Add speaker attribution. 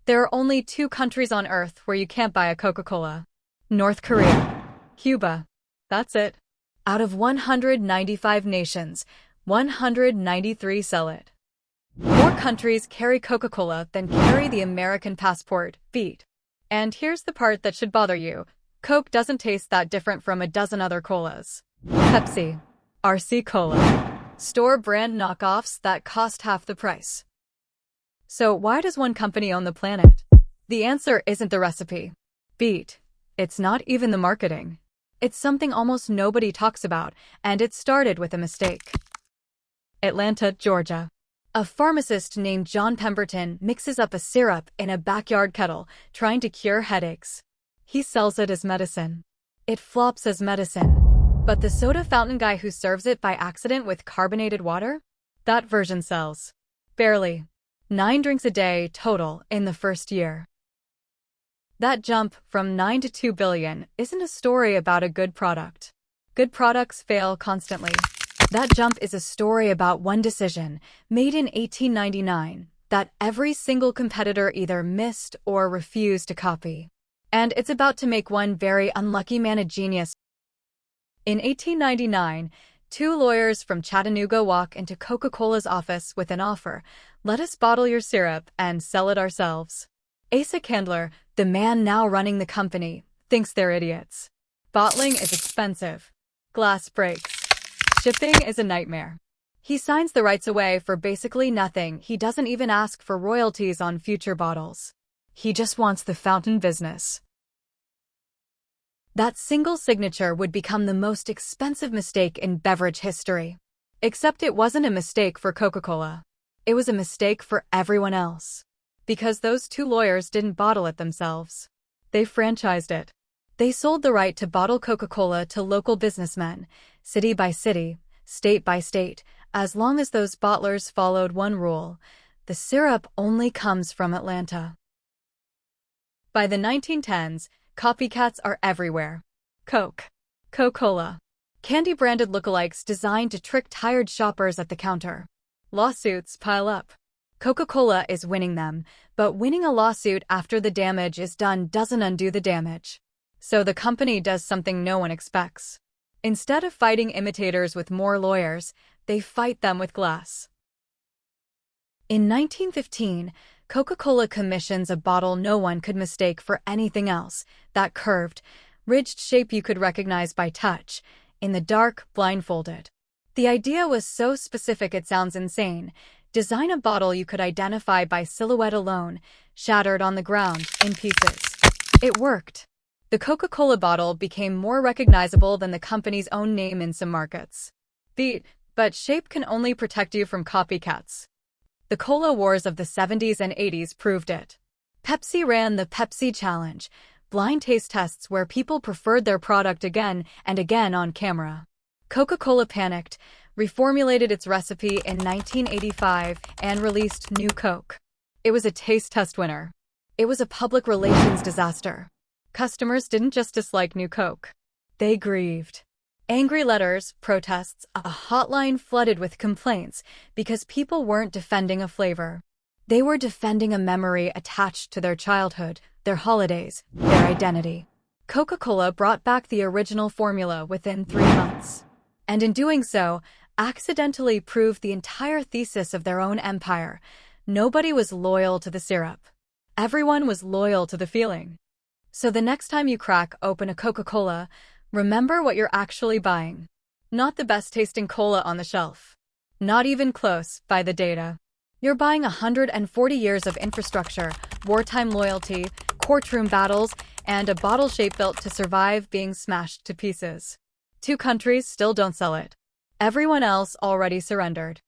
Speaker 1: There are only two countries on Earth where you can't buy a Coca-Cola. North Korea, Cuba. That's it. Out of 195 nations, 193 sell it. More countries carry Coca-Cola than carry the American passport, beat. And here's the part that should bother you. Coke doesn't taste that different from a dozen other colas. Pepsi, RC Cola, store brand knockoffs that cost half the price. So why does one company own the planet? The answer isn't the recipe. Beat. It's not even the marketing. It's something almost nobody talks about, and it started with a mistake. Atlanta, Georgia. A pharmacist named John Pemberton mixes up a syrup in a backyard kettle, trying to cure headaches. He sells it as medicine. It flops as medicine. But the soda fountain guy who serves it by accident with carbonated water? That version sells. Barely. 9 drinks a day total in the first year. That jump from 9 to 2 billion isn't a story about a good product. Good products fail constantly. That jump is a story about one decision, made in 1899, that every single competitor either missed or refused to copy. And it's about to make one very unlucky man a genius. In 1899, 2 lawyers from Chattanooga walk into Coca-Cola's office with an offer: let us bottle your syrup and sell it ourselves. Asa Candler, the man now running the company, thinks they're idiots. Bottling is expensive. Glass breaks. Shipping is a nightmare. He signs the rights away for basically nothing. He doesn't even ask for royalties on future bottles. He just wants the fountain business. That single signature would become the most expensive mistake in beverage history. Except it wasn't a mistake for Coca-Cola. It was a mistake for everyone else. Because those 2 lawyers didn't bottle it themselves. They franchised it. They sold the right to bottle Coca-Cola to local businessmen, city by city, state by state, as long as those bottlers followed one rule: the syrup only comes from Atlanta. By the 1910s, copycats are everywhere. Coke, Coca-Cola, candy-branded lookalikes designed to trick tired shoppers at the counter. Lawsuits pile up. Coca-Cola is winning them, but winning a lawsuit after the damage is done doesn't undo the damage. So the company does something no one expects. Instead of fighting imitators with more lawyers, they fight them with glass. In 1915, Coca-Cola commissions a bottle no one could mistake for anything else, that curved, ridged shape you could recognize by touch, in the dark, blindfolded. The idea was so specific it sounds insane. Design a bottle you could identify by silhouette alone, shattered on the ground, in pieces. It worked. The Coca-Cola bottle became more recognizable than the company's own name in some markets. But shape can only protect you from copycats. The cola wars of the 70s and 80s proved it. Pepsi ran the Pepsi Challenge, blind taste tests where people preferred their product again and again on camera. Coca-Cola panicked, reformulated its recipe in 1985, and released New Coke. It was a taste test winner. It was a public relations disaster. Customers didn't just dislike New Coke. They grieved. Angry letters, protests, a hotline flooded with complaints because people weren't defending a flavor. They were defending a memory attached to their childhood, their holidays, their identity. Coca-Cola brought back the original formula within 3 months. And in doing so, accidentally proved the entire thesis of their own empire. Nobody was loyal to the syrup. Everyone was loyal to the feeling. So the next time you crack open a Coca-Cola, remember what you're actually buying. Not the best-tasting cola on the shelf. Not even close, by the data. You're buying 140 years of infrastructure, wartime loyalty, courtroom battles, and a bottle shape built to survive being smashed to pieces. 2 countries still don't sell it. Everyone else already surrendered.